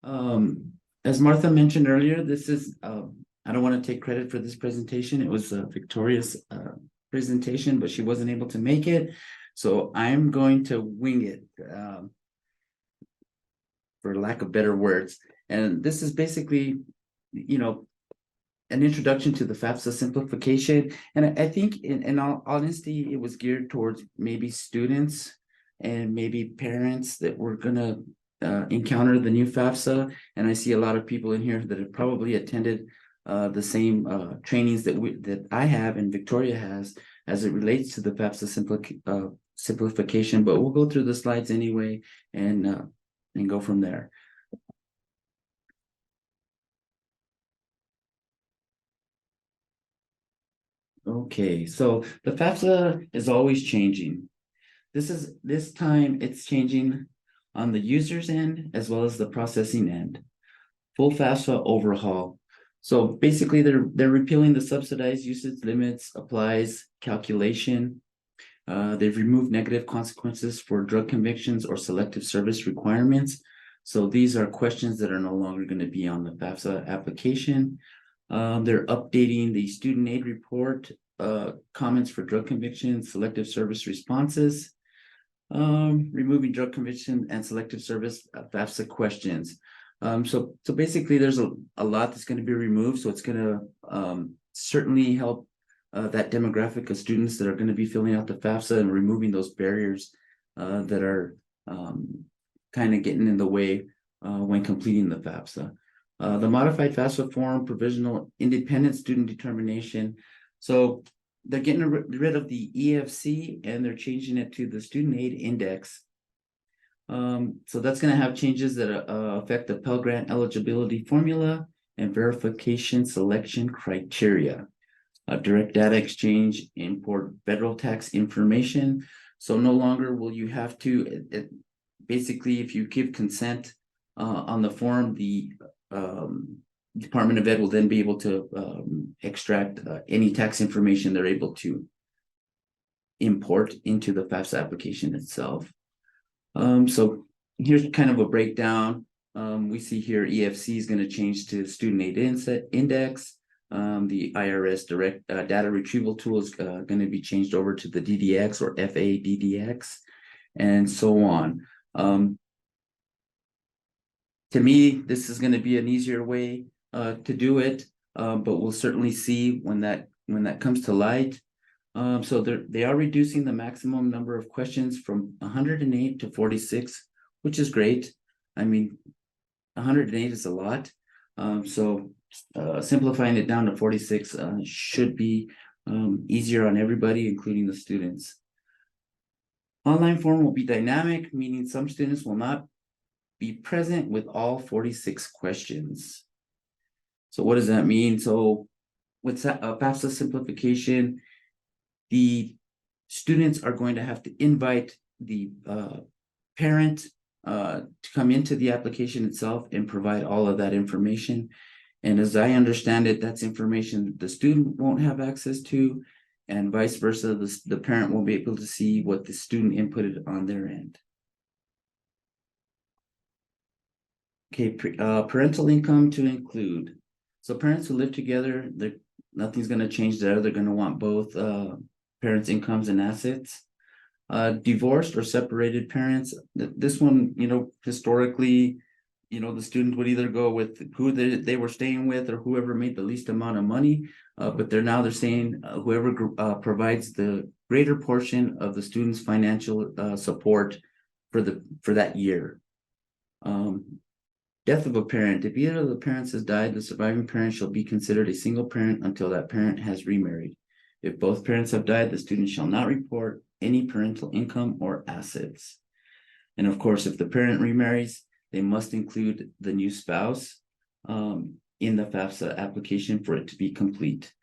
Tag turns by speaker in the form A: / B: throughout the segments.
A: As Martha mentioned earlier, this is, I don't want to take credit for this presentation. It was Victoria's presentation, but she wasn't able to make it. So I'm going to wing it, for lack of better words. And this is basically, an introduction to the FAFSA simplification. And I think in all honesty, it was geared towards maybe students and maybe parents that were gonna encounter the new FAFSA. And I see a lot of people in here that have probably attended the same trainings that I have and Victoria has as it relates to the FAFSA simplification. But we'll go through the slides anyway and go from there. Okay, so the FAFSA is always changing. This time it's changing on the user's end as well as the processing end. Full FAFSA overhaul. So basically they're repealing the subsidized usage limits, applies, calculation. They've removed negative consequences for drug convictions or selective service requirements. So these are questions that are no longer going to be on the FAFSA application. They're updating the student aid report, comments for drug conviction, selective service responses, removing drug conviction and selective service FAFSA questions. So basically there's a lot that's going to be removed. So it's going to certainly help that demographic of students that are going to be filling out the FAFSA and removing those barriers that are kind of getting in the way when completing the FAFSA. The modified FAFSA form, provisional independent student determination. So they're getting rid of the EFC and they're changing it to the student aid index. So that's going to have changes that affect the Pell Grant eligibility formula and verification selection criteria. Direct data exchange, import federal tax information. So no longer will you have to, basically, if you give consent on the form, the Department of Ed will then be able to extract any tax information they're able to import into the FAFSA application itself. So here's kind of a breakdown. We see here EFC is going to change to student aid index. The IRS direct data retrieval tool is going to be changed over to the DDX or FADDX and so on. To me, this is going to be an easier way to do it, but we'll certainly see when that comes to light. So they are reducing the maximum number of questions from 108 to 46, which is great. I mean, 108 is a lot. So simplifying it down to 46 should be easier on everybody, including the students. Online form will be dynamic, meaning some students will not be present with all 46 questions. So what does that mean? So with FAFSA simplification, the students are going to have to invite the parent to come into the application itself and provide all of that information. And as I understand it, that's information the student won't have access to, and vice versa, the parent won't be able to see what the student inputted on their end. Okay, parental income to include. So parents who live together, nothing's going to change there. They're going to want both parents' incomes and assets. Divorced or separated parents, this one, historically, the student would either go with who they were staying with or whoever made the least amount of money. But they're saying whoever provides the greater portion of the student's financial support for that year. Death of a parent. If either of the parents has died, the surviving parent shall be considered a single parent until that parent has remarried. If both parents have died, the student shall not report any parental income or assets. And of course, if the parent remarries, they must include the new spouse in the FAFSA application for it to be complete.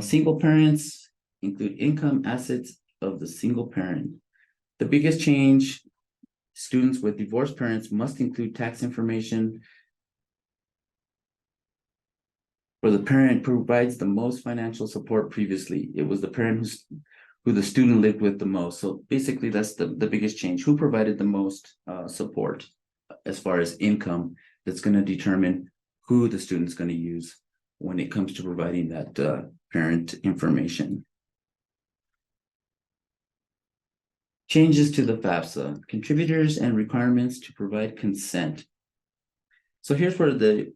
A: Single parents include income, assets of the single parent. The biggest change, students with divorced parents must include tax information for the parent provides the most financial support previously. It was the parent who the student lived with the most. So basically that's the biggest change. Who provided the most support as far as income that's going to determine who the student's going to use when it comes to providing that parent information. Changes to the FAFSA, contributors and requirements to provide consent. So here's where the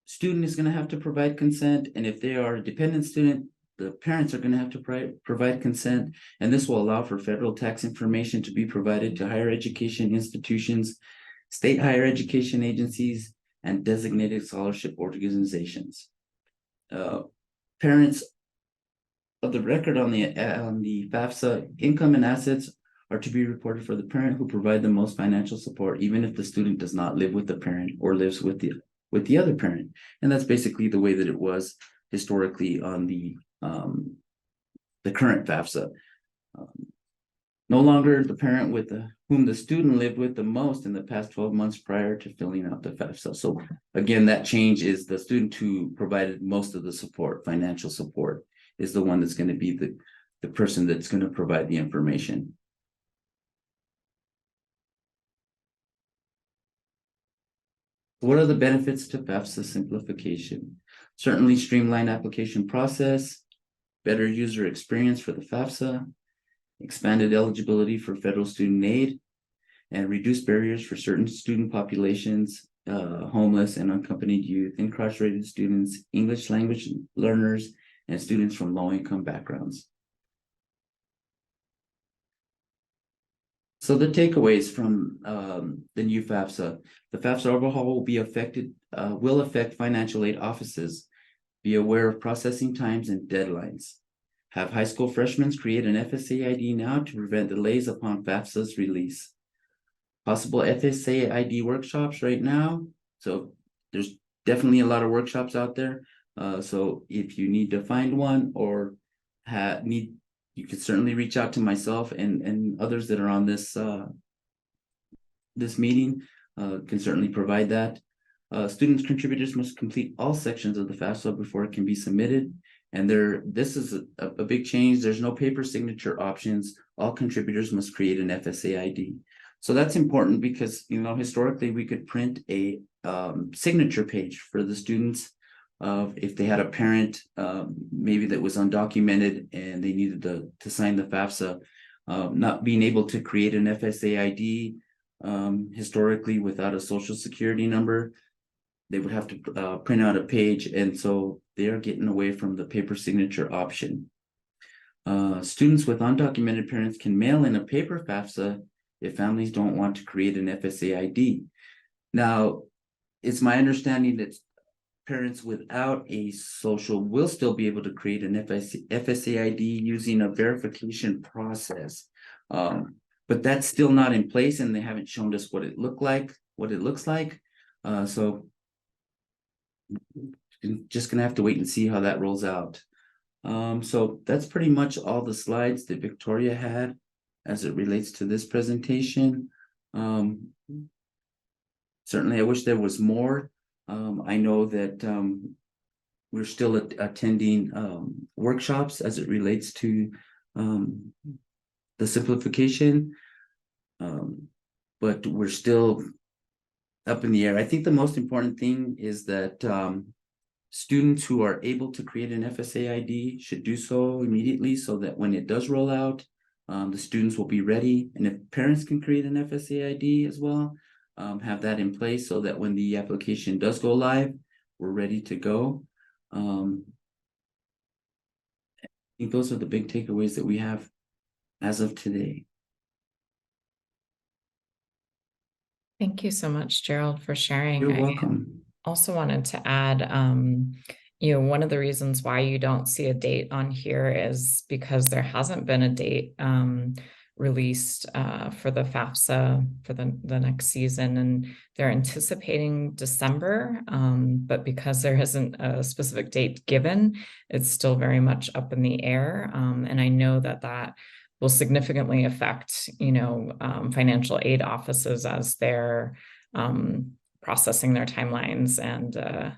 A: student is going to have to provide consent, and if they are a dependent student, the parents are going to have to provide consent, and this will allow for federal tax information to be provided to higher education institutions, state higher education agencies, and designated scholarship organizations. Parents of the record on the FAFSA income and assets are to be reported for the parent who provide the most financial support, even if the student does not live with the parent or lives with the other parent. And that's basically the way that it was historically on the current FAFSA. No longer the parent with whom the student lived with the most in the past 12 months prior to filling out the FAFSA. So again, that change is the student who provided most of the support, financial support, is the one that's going to be the person that's going to provide the information. What are the benefits to FAFSA simplification? Certainly streamlined application process, better user experience for the FAFSA, expanded eligibility for federal student aid, and reduced barriers for certain student populations, homeless and unaccompanied youth, incarcerated students, English language learners, and students from low-income backgrounds. So the takeaways from the new FAFSA: the FAFSA overhaul will affect financial aid offices. Be aware of processing times and deadlines. Have high school freshmen create an FSA ID now to prevent delays upon FAFSA's release. Possible FSA ID workshops right now. So there's definitely a lot of workshops out there. So if you need to find one or you can certainly reach out to myself and others that are on this meeting. Can certainly provide that. Students contributors must complete all sections of the FAFSA before it can be submitted. And this is a big change. There's no paper signature options. All contributors must create an FSA ID. So that's important because, historically we could print a signature page for the students if they had a parent maybe that was undocumented and they needed to sign the FAFSA. Not being able to create an FSA ID historically without a social security number, they would have to print out a page, and so they're getting away from the paper signature option. Students with undocumented parents can mail in a paper FAFSA if families don't want to create an FSA ID. Now, it's my understanding that parents without a social will still be able to create an FSA ID using a verification process. But that's still not in place, and they haven't shown us what it looks like. So just gonna have to wait and see how that rolls out. So that's pretty much all the slides that Victoria had as it relates to this presentation. Certainly, I wish there was more. I know that we're still attending workshops as it relates to the simplification, but we're still up in the air. I think the most important thing is that students who are able to create an FSA ID should do so immediately, so that when it does roll out, the students will be ready. And if parents can create an FSA ID as well, have that in place so that when the application does go live, we're ready to go. I think those are the big takeaways that we have as of today.
B: Thank you so much, Gerald, for sharing.
A: You're welcome.
B: I also wanted to add, one of the reasons why you don't see a date on here is because there hasn't been a date released for the FAFSA for the next season, and they're anticipating December, but because there isn't a specific date given, it's still very much up in the air. And I know that will significantly affect, financial aid offices as they're processing their timelines and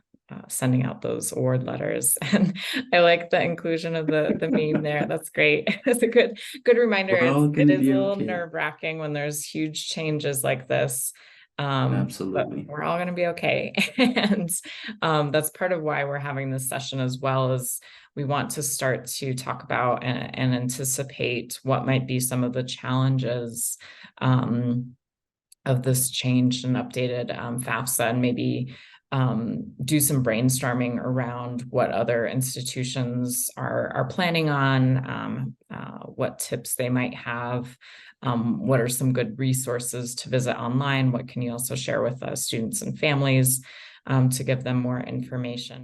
B: sending out those award letters. And I like the inclusion of the meme there. That's great. It's a good reminder. It is a little nerve-wracking when there's huge changes like this. But
A: Absolutely.
B: we're all going to be okay. And that's part of why we're having this session as well, is we want to start to talk about and anticipate what might be some of the challenges of this changed and updated FAFSA, and maybe do some brainstorming around what other institutions are planning on, what tips they might have, what are some good resources to visit online, what can you also share with students and families to give them more information.